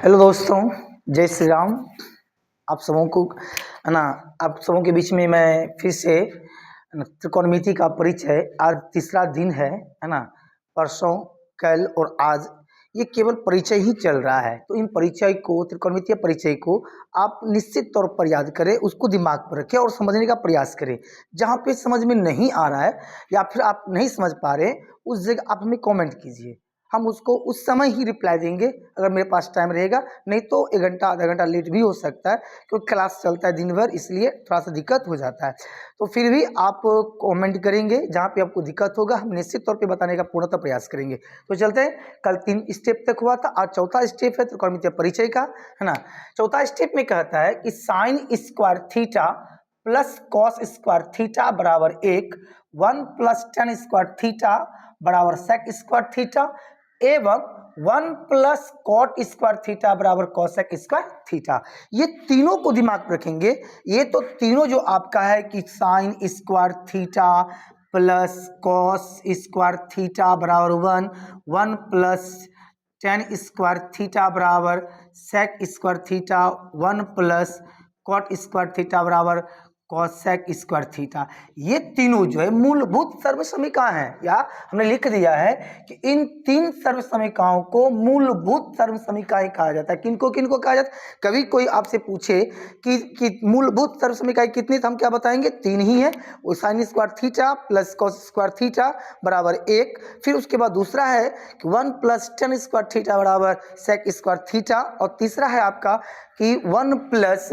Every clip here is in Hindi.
हेलो दोस्तों, जय श्री राम। आप सबों को है ना, आप सबों के बीच में मैं फिर से त्रिकोणमिति का परिचय, आज तीसरा दिन है ना। परसों, कल और आज ये केवल परिचय ही चल रहा है। तो इन परिचय को, त्रिकोणमितीय परिचय को आप निश्चित तौर पर याद करें, उसको दिमाग पर रखें और समझने का प्रयास करें। जहाँ पे समझ में नहीं आ रहा है या फिर आप नहीं समझ पा रहे, उस जगह आप हमें कमेंट कीजिए, हम उसको उस समय ही रिप्लाई देंगे अगर मेरे पास टाइम रहेगा। नहीं तो 1 घंटा आधा घंटा लेट भी हो सकता है, क्योंकि क्लास चलता है दिन भर, इसलिए थोड़ा सा दिक्कत हो जाता है। तो फिर भी आप कमेंट करेंगे, जहाँ पे आपको दिक्कत होगा हम निश्चित तौर पे बताने का पूर्णतः प्रयास करेंगे। तो चलते हैं, कल 3 स्टेप तक हुआ था, आज चौथा स्टेप है त्रिकोणमितीय परिचय का, है ना। चौथा स्टेप में कहता है कि sine square theta plus cos square theta बराबर 1, 1 प्लस टेन स्क्वायर थीटा बराबर सेक स्क्वायर थीटा एवं 1 प्लस कॉट स्क्वायर थीटा बराबर कॉसेक स्क्वायर थीटा। ये तीनों को दिमाग में रखेंगे। ये तो तीनों जो आपका है कि sine square theta plus cos square theta बराबर 1, 1 प्लस टेन स्क्वायर थीटा बराबर sec square theta, 1 plus cot square theta बराबर कॉसेक स्क्वायर थीटा। ये तीनों जो है मूलभूत सर्वसमीकरण हैं, या हमने लिख दिया है कि इन 3 सर्वसमीकरणों को मूलभूत सर्वसमीकरण कहा जाता है। किनको किनको कहा जाता है? कभी कोई आपसे पूछे कि मूलभूत सर्वसमीकरण कितनी, तो हम क्या बताएंगे? 3 ही है। वो sign square theta plus cos square theta बराबर 1, फिर उसके बाद दूसरा है कि 1 प्लस टेन स्क्वायर थीटा बराबर सेक स्क्वायर थीटा, और तीसरा है आपका कि 1 प्लस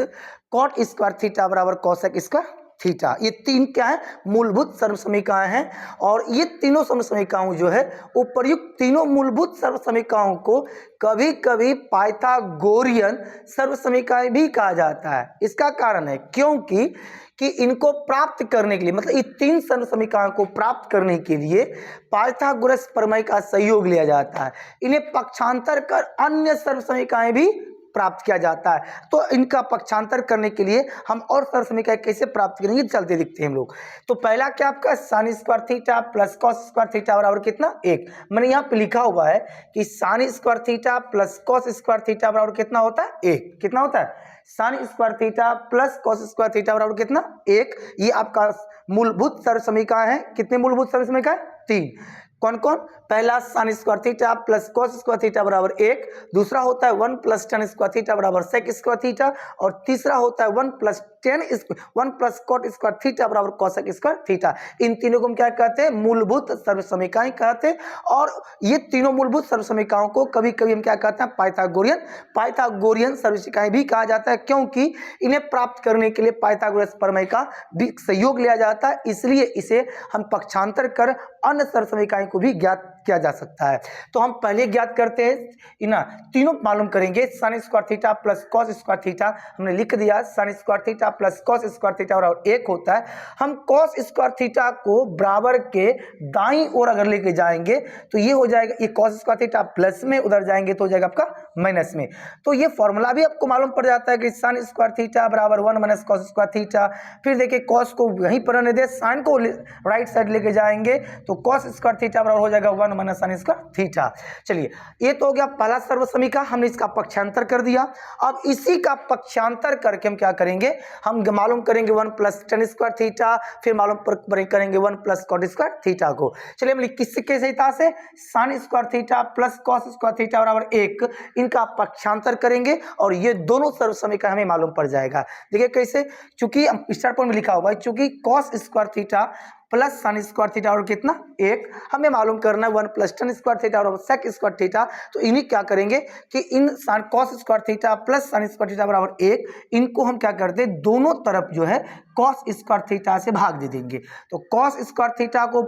कॉट स्क्वायर थीटा बराबर कॉसेक स्क्वायर थीटा। ये 3 क्या है? मूलभूत सर्वसमीकरण हैं। और ये तीनों सर्वसमीकरण जो है, उपर्युक्त तीनों मूलभूत सर्वसमीकरणों को कभी कभी पाइथागोरियन सर्वसमीकरण भी कहा जाता है। इसका कारण है कि इनको प्राप्त करने के लिए, मतलब ये 3 सर्वसमीकरण को प्राप्त करने के लिए पाइथागोरस प्रमेय का सहयोग लिया जाता है। इन्हें पक्षांतर कर अन्य सर्वसमीकरण भी प्राप्त किया जाता है। तो इनका पक्षांतर करने के लिए हम और सर्वसमीकरण कैसे प्राप्त करेंगे, चलते दिखते हैं हम लोग। तो पहला क्या आपका sign square theta plus cos square theta बराबर कितना? 1। मैंने यहाँ पे लिखा हुआ है कि sine square theta plus cos square theta बराबर कितना होता है? 1। कितना होता है? Sign square theta plus cos square theta बराबर कितना? 1। ये आपका मूलभूत सर्वसमीकरण है। कितने मूलभूत सर्वसमीकरण? 3। कौन कौन? पहला sign square theta plus cos square theta बराबर 1, दूसरा होता है 1 प्लस टेन स्क्वायर थीटा बराबर सेक स्क्वायर थीटा, और तीसरा होता है 1 प्लस कॉट स्क्वायर थीटा बराबर कॉसेक स्क्वायर थीटा। इन तीनों को हम क्या कहते हैं? मूलभूत सर्वसमीकरण कहते हैं। और ये तीनों मूलभूत सर्वसमीकरणों को कभी कभी हम क्या कहते हैं? पाइथागोरियन सर्वसमीकरण भी कहा जाता है, क्योंकि इन्हें प्राप्त करने के लिए पाइथागोरस प्रमेय का भी सहयोग लिया जाता है। इसलिए इसे हम पक्षांतर कर अन्य सर्वसमीकरण को भी ज्ञात किया जा सकता है। तो हम पहले ज्ञात करते हैं ना, तीनों मालूम करेंगे। Sign square theta plus cos square theta हमने लिख दिया। Sign square theta plus cos square theta बराबर 1 होता है। हम कॉस स्क्वायर थीटा को बराबर के दाईं ओर अगर लेके जाएंगे तो ये हो जाएगा, ये कॉस स्क्वायर थीटा प्लस में, उधर जाएंगे तो हो जाएगा आपका माइनस में। तो ये फॉर्मूला भी आपको मालूम पड़ जाता है कि साइन स्क्वायर थीटा बराबर 1 माइनस कॉस स्क्वायर थीटा। फिर देखिए कॉस को यहीं पर रहने दे, साइन को राइट साइड लेके जाएंगे तो कॉस स्क्वायर थीटा बराबर हो जाएगा 1 माइनस साइन स्क्वायर थीटा। चलिए, ये तो हो गया पहला सर्वसमीकरण, हमने इसका पक्षांतर कर दिया। अब इसी का पक्षांतर करके हम क्या करेंगे? हम मालूम करेंगे 1 प्लस टेन स्क्वायर थीटा, फिर मालूम करेंगे 1 प्लस कॉट स्क्वायर थीटा को। चलिए हम किसके सहायता से? Sign square theta plus cos square theta बराबर 1, इनका पक्षांतर करेंगे और ये दोनों सर्वसमीकरण हमें मालूम पड़ जाएगा। देखिए कैसे? चूंकि स्टार्ट पॉइंट में लिखा हुआ है, चूंकि cos square theta plus sine square theta और कितना? 1। हमें मालूम करना है 1 प्लस टेन स्क्वायर थीटा और सेक स्क्वायर थीटा। तो इन्हें क्या करेंगे कि इन cos square theta plus sine square theta बराबर 1, इनको हम क्या करते हैं? दोनों तरफ जो है कॉस स्क्वायर थीटा से भाग दे देंगे। तो कॉस स्क्वायर थीटा को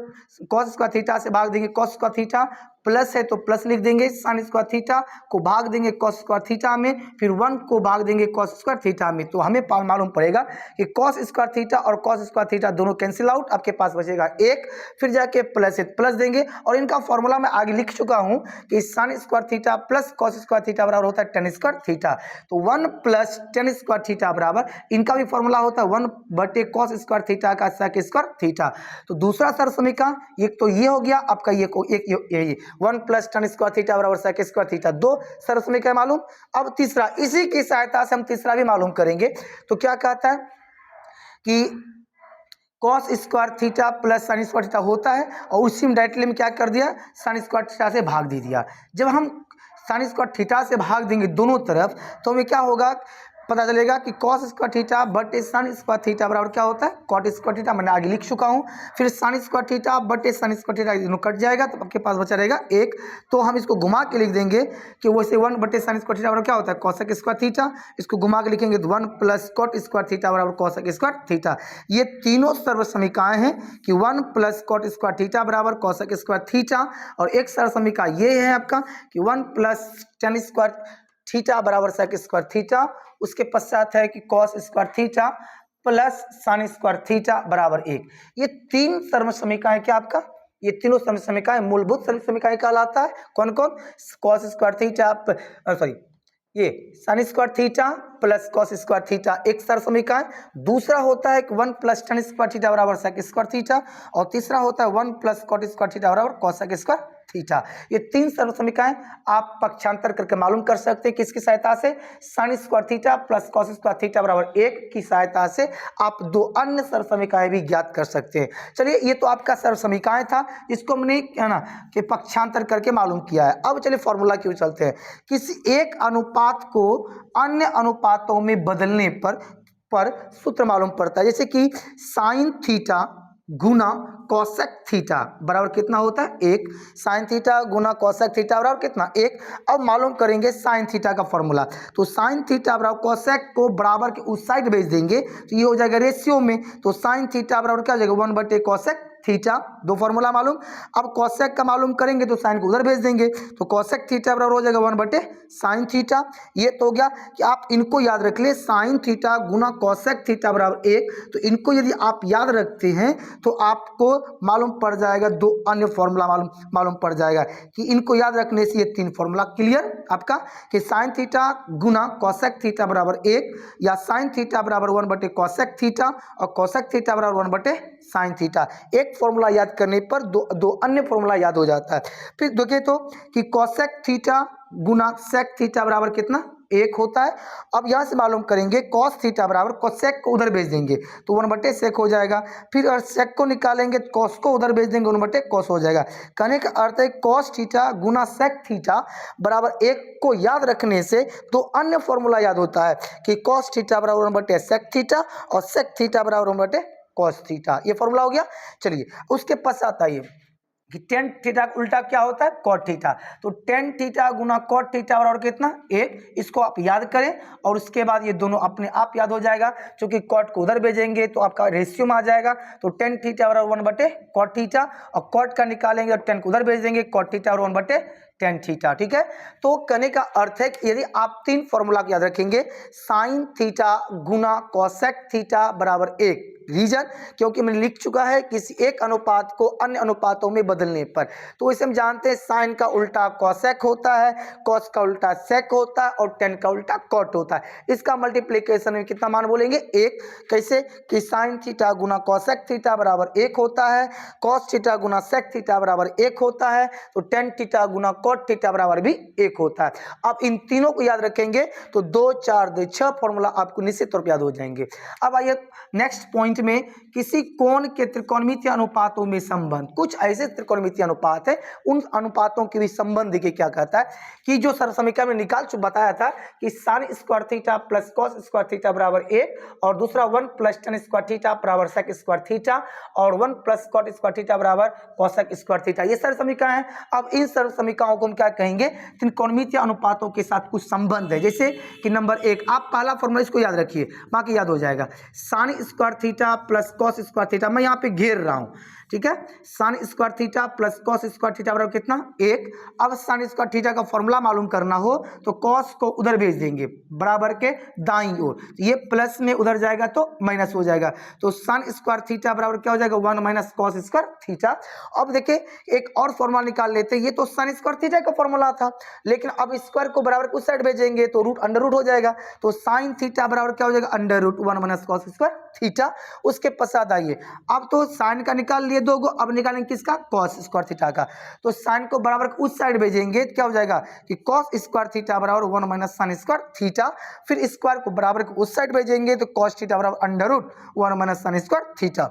कॉस स्क्वायर थीटा से भाग देंगे, कॉस स्क्वायर थीटा प्लस है तो प्लस लिख देंगे, साइन स्क्वायर थीटा को भाग देंगे कॉस स्क्वायर थीटा में, फिर 1 को भाग देंगे कॉस स्क्वायर थीटा में। तो हमें मालूम पड़ेगा कि कॉस स्क्वायर थीटा और कॉस स्क्वायर थीटा दोनों कैंसिल आउट, आपके पास बचेगा 1। फिर जाके प्लस है प्लस देंगे, और इनका फॉर्मूला मैं आगे लिख चुका हूं कि sine square theta plus cos square theta बराबर होता है टेन स्क्वायर थीटा। तो 1 प्लस टेन स्क्वायर थीटा बराबर, इनका भी फॉर्मूला होता है 1 बटे कॉस स्क्वायर थीटा का सेक स्क्वायर थीटा। तो दूसरा सर्वसमीकरण एक तो ये हो गया आपका, ये 1 प्लस tan स्क्वायर थीटा बराबर sec स्क्वायर थीटा, 2 सर्व समीकरण मालूम। अब तीसरा, इसी की सहायता से हम तीसरा भी मालूम करेंगे। तो क्या कहता है कि cos square theta plus sine square theta होता है, और उसी में डायरेक्टली में क्या कर दिया, साइन स्क्वायर थीटा से भाग दे दिया। जब हम साइन स्क्वायर थीटा से भाग देंगे दोनों तरफ, तो हमें क्या होगा, पता चलेगा कि cos स्क्वायर थीटा बटे साइन स्क्वायर थीटा बराबर क्या होता है, cot स्क्वायर थीटा। मैंने आगे लिख चुका हूँ। फिर साइन स्क्वायर थीटा बटे साइन स्क्वायर थीटा, दोनों कट जाएगा, तो आपके पास बचा रहेगा 1। तो हम इसको घुमा के लिख देंगे कि वैसे 1 बटे साइन स्क्वायर थीटा बराबर क्या होता है, cosec स्क्वायर थीटा। इसको घुमा के लिखेंगे तो 1 प्लस cot स्क्वायर थीटा बराबर cosec स्क्वायर थीटा। ये तीनों सर्व समीकरण हैं कि 1 प्लस cot स्क्वायर थीटा बराबर cosec स्क्वायर थीटा, और एक सर्व समीकरण ये है आपका कि 1 प्लस tan स्क्वायर थीटा बराबर sec स्क्वायर थीटा। उसके पश्चात है कि cos square theta plus sine square theta बराबर 1। ये तीन सर्व समीकरण है क्या आपका, ये तीनों सर्व समीकरण मूलभूत सर्व समीकरण कहलाता है। कौन कौन, cos स्क्वायर थीटा सॉरी ये sign square theta plus cos square theta एक सर्व समीकरण। दूसरा होता है 1 प्लस tan स्क्वायर थीटा बराबर sec स्क्वायर थीटा, और तीसरा होता है 1 प्लस cot स्क्वायर थीटा बराबर cosec स्क्वायर थीटा। ये तीन सर्व समीकरण आप पक्षांतर करके मालूम कर सकते हैं। किसकी सहायता से, sign square theta plus cos square theta बराबर 1 की सहायता से आप दो अन्य सर्व समीकरण भी ज्ञात कर सकते हैं। चलिए, ये तो आपका सर्व समीकरण था, इसको हमने है ना कि पक्षांतर करके मालूम किया है। अब चलिए फॉर्मूला क्यों चलते हैं। किसी एक अनुपात को अन्य अनुपातों में बदलने पर सूत्र मालूम पड़ता है। जैसे कि साइन थीटा गुना कॉसेक थीटा बराबर कितना होता है, 1। साइन थीटा गुना कॉसेक थीटा बराबर कितना, 1। अब मालूम करेंगे साइन थीटा का फॉर्मूला। तो साइन थीटा बराबर कॉसेक को बराबर के उस साइड भेज देंगे, तो ये हो जाएगा रेशियो में। तो साइन थीटा बराबर क्या हो जाएगा, 1 बटे कॉसेक थीटा। दो फॉर्मूला मालूम। अब कॉसेक का मालूम करेंगे तो साइन को उधर भेज देंगे, तो कॉसेक थीटा बराबर हो जाएगा 1 बटे साइन थीटा। ये तो हो गया कि आप इनको याद रख ले, साइन थीटा गुना कॉसेक थीटा बराबर 1। तो इनको यदि आप याद रखते हैं तो आपको मालूम पड़ जाएगा दो अन्य फॉर्मूला मालूम पड़ जाएगा कि इनको याद रखने से ये तीन फॉर्मूला क्लियर आपका कि साइन थीटा गुना कॉसेक थीटा बराबर 1, या साइन थीटा बराबर 1 बटे कॉसेक थीटा, और कॉसेक थीटा बराबर 1 बटे साइन थीटा। एक फॉर्मूला याद करने पर दो अन्य फॉर्मूला याद हो जाता है। फिर देखिए तो कि कॉसेक थीटा गुना सेक थीटा बराबर कितना, 1 होता है। अब यहाँ से मालूम करेंगे कॉस थीटा बराबर कॉसेक को उधर भेज देंगे तो 1 बटे सेक हो जाएगा। फिर अगर सेक को निकालेंगे कॉस को उधर भेज देंगे 1 बटे कॉस हो जाएगा। कहने का अर्थ है कॉस थीटा गुना सेक थीटा बराबर 1 को याद रखने से दो अन्य फॉर्मूला याद होता है कि कॉस थीटा बराबर 1 बटे सेक थीटा, और सेक थीटा बराबर 1 बटे कॉस थीटा। ये फॉर्मूला हो गया। चलिए उसके पश्चात आइए कि टेन थीटा का उल्टा क्या होता है, कॉट थीटा। तो टेन थीटा गुना कॉट थीटा बराबर कितना, 1। इसको आप याद करें और उसके बाद ये दोनों अपने आप याद हो जाएगा, क्योंकि कॉट को उधर भेजेंगे तो आपका रेशियो में आ जाएगा। तो टेन थीटा बराबर 1 बटे कॉट थीटा, और कॉट का निकालेंगे और टेन को उधर भेज देंगे, कॉट थीटा बराबर 1 बटे टेन थीटा। ठीक है, तो कहने का अर्थ है कि यदि आप तीन फॉर्मूला को याद रखेंगे, साइन थीटा गुना कॉसेक थीटा बराबर 1। रीजन क्योंकि मैंने लिख चुका है किसी एक अनुपात को अन्य अनुपातों में बदलने पर। तो इसे हम जानते हैं साइन का उल्टा कॉसेक होता है, कॉस का उल्टा सेक होता है, और टेन का उल्टा कॉट होता है। इसका मल्टीप्लिकेशन में कितना मान बोलेंगे, 1। कैसे कि साइन थीटा गुना कॉसेक थीटा बराबर 1 होता है, कॉस थीटा गुना सेक थीटा बराबर 1 होता है, तो टेन थीटा गुना कॉट थीटा बराबर भी 1 होता है। अब इन तीनों को याद रखेंगे तो 2 4 2 6 फॉर्मूला आपको निश्चित तौर पर याद हो जाएंगे। अब आइए नेक्स्ट पॉइंट में, किसी कोण के त्रिकोणमितीय अनुपातों में संबंध। कुछ ऐसे त्रिकोणमितीय अनुपात है, उन अनुपातों के भी संबंध देखिए क्या कहता है कि जो सर्व समीकरण में निकाल बताया था कि sine square theta plus cos square theta बराबर 1, और दूसरा 1 प्लस टेन स्क्वायर थीटा बराबर सेक स्क्वायर थीटा, और 1 प्लस कॉट स्क्वायर थीटा बराबर कॉसेक स्क्वायर थीटा। ये सर्व समीकरण है। अब इन सर्व समीकरणों को हम क्या कहेंगे, त्रिकोणमितीय अनुपातों के साथ कुछ संबंध है। जैसे कि नंबर 1, आप पहला फॉर्मूला इसको याद रखिए, बाकी याद हो जाएगा। Sign square theta plus cos square theta, मैं यहाँ पे घेर रहा हूं, ठीक है। Sign square theta plus cos square theta बराबर कितना, 1। अब साइन स्क्वायर थीटा का फॉर्मूला मालूम करना हो तो कॉस को उधर भेज देंगे बराबर के दाईं ओर, तो ये प्लस में उधर जाएगा तो माइनस हो जाएगा। तो साइन स्क्वायर थीटा बराबर क्या हो जाएगा, 1 माइनस कॉस स्क्वायर थीटा। अब देखिए एक और फॉर्मूला निकाल लेते हैं। ये तो साइन स्क्वायर थीटा का फॉर्मूला था, लेकिन अब स्क्वायर को बराबर उस साइड भेजेंगे तो रूट अंडर रूट हो जाएगा। तो साइन थीटा बराबर क्या हो जाएगा, under root 1 minus cos square theta. उसके पश्चात आइए, अब तो साइन का निकाल लिए 2 गो, अब निकालेंगे किसका, कॉस स्क्वायर थीटा का। तो साइन को बराबर उस साइड भेजेंगे तो क्या हो जाएगा कि कॉस स्क्वायर थीटा बराबर 1 माइनस साइन स्क्वायर थीटा, फिर स्क्वायर को बराबर उस साइड भेजेंगे तो कॉस थीटा बराबर under root 1 minus sine square theta,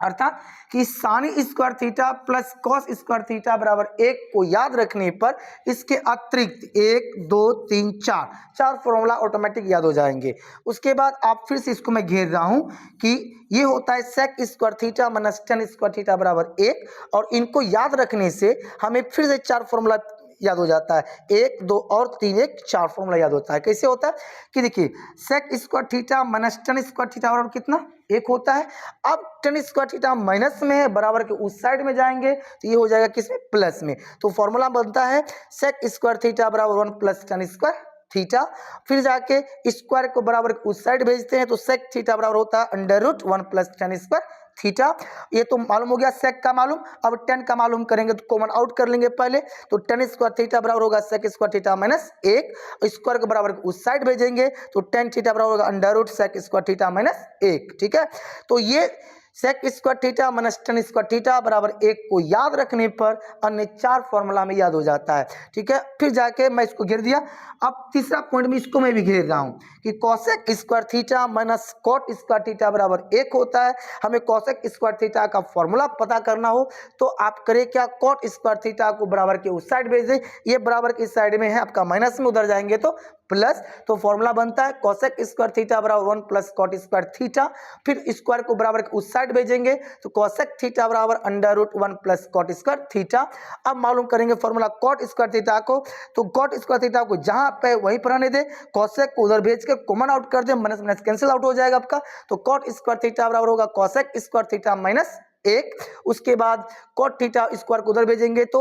अर्थात कि sine square theta plus cos square theta बराबर 1 को याद रखने पर इसके अतिरिक्त 1 2 3 4 फॉर्मूला ऑटोमेटिक याद हो जाएंगे। उसके बाद आप फिर से इसको मैं घेर रहा हूं कि ये होता है sec square theta minus tan square theta बराबर 1, और इनको याद रखने से हमें फिर से 4 फॉर्मूला याद हो जाता है, 1 2 और 3 1 4 फॉर्मूला याद होता है। कैसे होता है कि देखिए sec square theta minus tan square theta बराबर कितना, 1 होता है। अब टेन स्क्वायर थीटा माइनस में है, बराबर के उस साइड में जाएंगे तो ये हो जाएगा किसमें, प्लस में। तो फॉर्मूला बनता है सेक स्क्वायर थीटा बराबर 1 प्लस टेन स्क्वायर थीटा, फिर जाके स्क्वायर को बराबर उस साइड भेजते हैं तो सेक थीटा बराबर होता है under root 1 plus tan square theta. ये तो मालूम हो गया सेक का मालूम, अब टेन का मालूम करेंगे तो कॉमन आउट कर लेंगे पहले, तो टेन स्क्वायर थीटा बराबर होगा sec square theta minus 1, square के बराबर उस साइड भेजेंगे तो टेन थीटा बराबर होगा under root sec square theta minus 1, ठीक है। तो ये sec square theta minus tan square theta बराबर 1 को याद रखने पर अन्य 4 फॉर्मूला में याद हो जाता है, ठीक है। फिर जाके मैं इसको घेर दिया, अब तीसरा पॉइंट में इसको मैं भी घेर रहा हूं कि cosec square theta minus cot square theta बराबर 1 होता है। हमें कॉसेक स्क्वायर थीटा का फॉर्मूला पता करना हो तो आप करें क्या, कॉट स्क्वायर थीटा को बराबर के उस साइड भेज दें, ये बराबर की साइड में है आपका माइनस में, उधर जाएंगे तो प्लस, तो फॉर्मूला बनता है कॉसेक स्क्वायर थीटा बराबर 1 प्लस कॉट स्क्वायर थीटा, फिर स्क्वायर को बराबर के उस साइड भेजेंगे तो कॉसेक थीटा बराबर under root 1 plus cot square theta. अब मालूम करेंगे फॉर्मूला कॉट स्क्वायर थीटा को, तो कॉट स्क्वायर थीटा को जहां पे वहीं पर रहने दे, कॉसेक को उधर भेज के कॉमन आउट कर दे, माइनस माइनस कैंसिल आउट हो जाएगा आपका, तो कॉट स्क्वायर थीटा बराबर होगा कॉसेक स्क्वायर थीटा माइनस 1। उसके बाद कॉट थीटा स्क्वायर को उधर भेजेंगे तो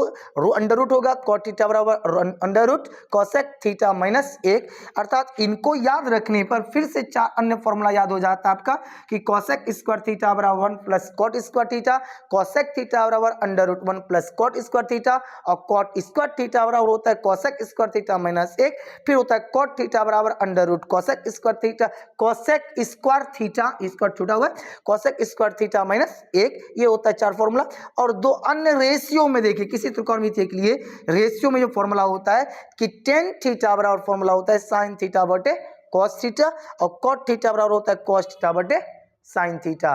अंडर रूट होगा कॉट थीटा बराबर under root cosec theta minus 1, अर्थात इनको याद रखने पर फिर से 4 अन्य फॉर्मूला याद हो जाता है आपका कि कॉसेक स्क्वायर थीटा बराबर 1 plus cot square theta, cosec theta बराबर under root 1 plus cot square theta, और कॉट स्क्वायर थीटा बराबर होता है कॉसेक स्क्वायर थीटा माइनस 1, फिर होता है कॉट थीटा बराबर under root cosec square theta, cosec square theta square छूटा हुआ है, कॉसेक स्क्वायर थीटा माइनस 1, ये होता है 4 फॉर्मूला। और 2 अन्य रेशियो में देखिए, किसी त्रिकोणमिति के लिए रेशियो में जो फॉर्मूला होता है कि टेन थीटा बराबर फॉर्मूला होता है साइन थीटा बटे कॉस थीटा, और कॉट थीटा बराबर होता है कॉस थीटा बटे साइन थीटा।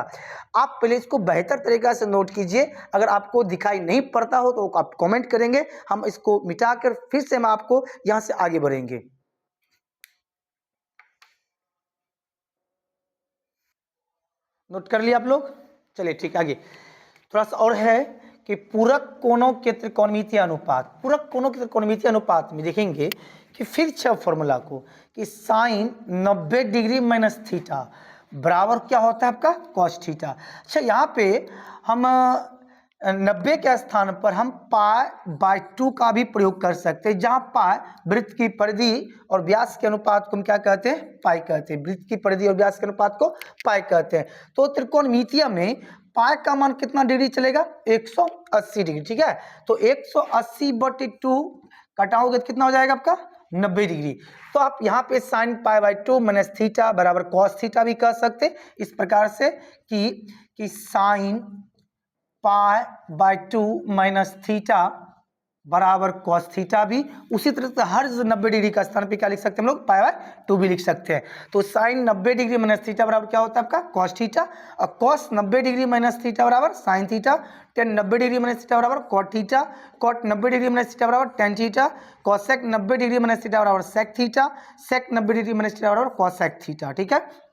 आप पहले इसको बेहतर तरीका से नोट कीजिए, अगर आपको दिखाई नहीं पड़ता हो तो आप कमेंट करेंगे, हम इसको मिटाकर फिर से मैं आपको यहां से आगे बढ़ेंगे। नोट कर लिया आप लोग, चलिए ठीक, आगे थोड़ा सा और है कि पूरक कोणों के त्रिकोणमितीय अनुपात, पूरक कोणों के त्रिकोणमितीय अनुपात में देखेंगे कि फिर 6 फॉर्मूला को कि साइन 90 डिग्री माइनस थीटा बराबर क्या होता है आपका कॉस थीटा। अच्छा, यहाँ पे हम 90 के स्थान पर हम पाई बाय 2 का भी प्रयोग कर सकते हैं, जहां पाई वृत्त की परिधि और व्यास के अनुपात को हम क्या कहते हैं, पाई कहते हैं। वृत्त की परिधि और व्यास के अनुपात को पाई कहते हैं। तो त्रिकोणमितीय में पाई का मान कितना डिग्री चलेगा, 180 डिग्री, ठीक है। तो 180 बटे 2 कटाओगे तो कितना हो जाएगा आपका 90 डिग्री। तो आप यहाँ पे sine pi by 2 minus theta बराबर कॉस थीटा भी कह सकते हैं, इस प्रकार से कि sine pi by 2 minus theta बराबर कॉस थीटा भी। उसी तरह से हर 90 डिग्री का स्थान पे क्या लिख सकते हैं हम लोग, पाई बाय 2 भी लिख सकते हैं। तो साइन 90 डिग्री माइनस थीटा बराबर क्या होता है आपका कॉस थीटा, और कॉस 90 डिग्री माइनस थीटा बराबर sine theta, tan 90 degree minus theta बराबर cot theta, cot 90 degree minus theta बराबर tan theta, cosec 90 degree minus theta बराबर sec theta, sec 90 degree minus theta बराबर कॉसेक थीटा, ठीक है।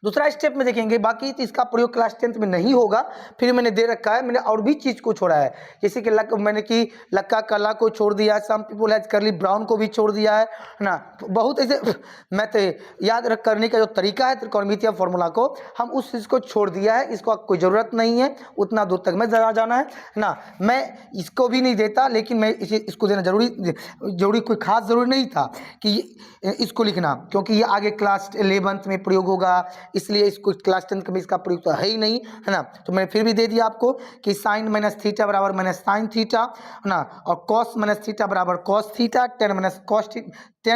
दूसरा स्टेप में देखेंगे, बाकी तो इसका प्रयोग क्लास 10th में नहीं होगा, फिर मैंने दे रखा है, मैंने और भी चीज़ को छोड़ा है, जैसे कि मैंने कि लक्का कला को छोड़ दिया है, सम पीपल हैज करली ब्राउन को भी छोड़ दिया है ना। बहुत ऐसे मैथ याद रख करने का जो तरीका है त्रिकोणमितीय फॉर्मूला को, हम उस चीज़ को छोड़ दिया है, इसको कोई ज़रूरत नहीं है उतना दूर तक मैं ज़रा जाना है ना। मैं इसको भी नहीं देता, लेकिन मैं इसको देना जरूरी कोई खास ज़रूरी नहीं था कि इसको लिखना, क्योंकि ये आगे क्लास 11th में प्रयोग होगा, इसलिए इसको क्लास 10 में इसका प्रयोग तो है ही नहीं, है ना। तो मैंने फिर भी दे दिया आपको कि साइन माइनस थीटा बराबर माइनस साइन थीटा, है ना, और कॉस माइनस थीटा बराबर cos theta, tan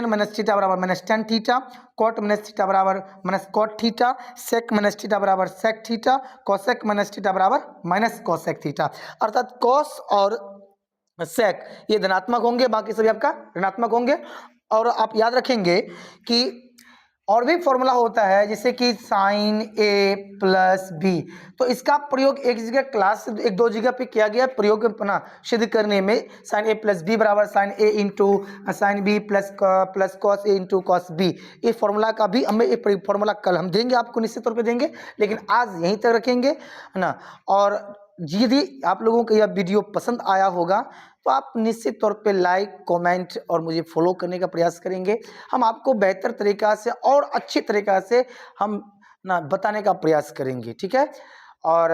minus theta बराबर minus tan theta, cot minus theta बराबर minus cot theta, sec minus theta बराबर sec theta, cosec minus theta बराबर माइनस कॉसेक थीटा। अर्थात कॉस और सेक ये धनात्मक होंगे, बाकी सभी आपका ऋणात्मक होंगे। और आप याद रखेंगे कि और भी फॉर्मूला होता है जैसे कि साइन ए प्लस बी, तो इसका प्रयोग एक जगह क्लास एक दो जगह पे किया गया प्रयोग अपना सिद्ध करने में। साइन ए प्लस बी बराबर sine A into sine B plus cos A into cos B, ये फॉर्मूला का भी हमें ये फॉर्मूला कल हम देंगे आपको, निश्चित तौर पे देंगे, लेकिन आज यहीं तक रखेंगे, है ना। और यदि आप लोगों को यह वीडियो पसंद आया होगा तो आप निश्चित तौर पे लाइक कमेंट और मुझे फॉलो करने का प्रयास करेंगे। हम आपको बेहतर तरीक़ा से और अच्छी तरीक़ा से हम ना बताने का प्रयास करेंगे, ठीक है। और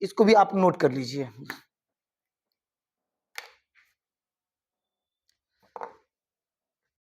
इसको भी आप नोट कर लीजिए।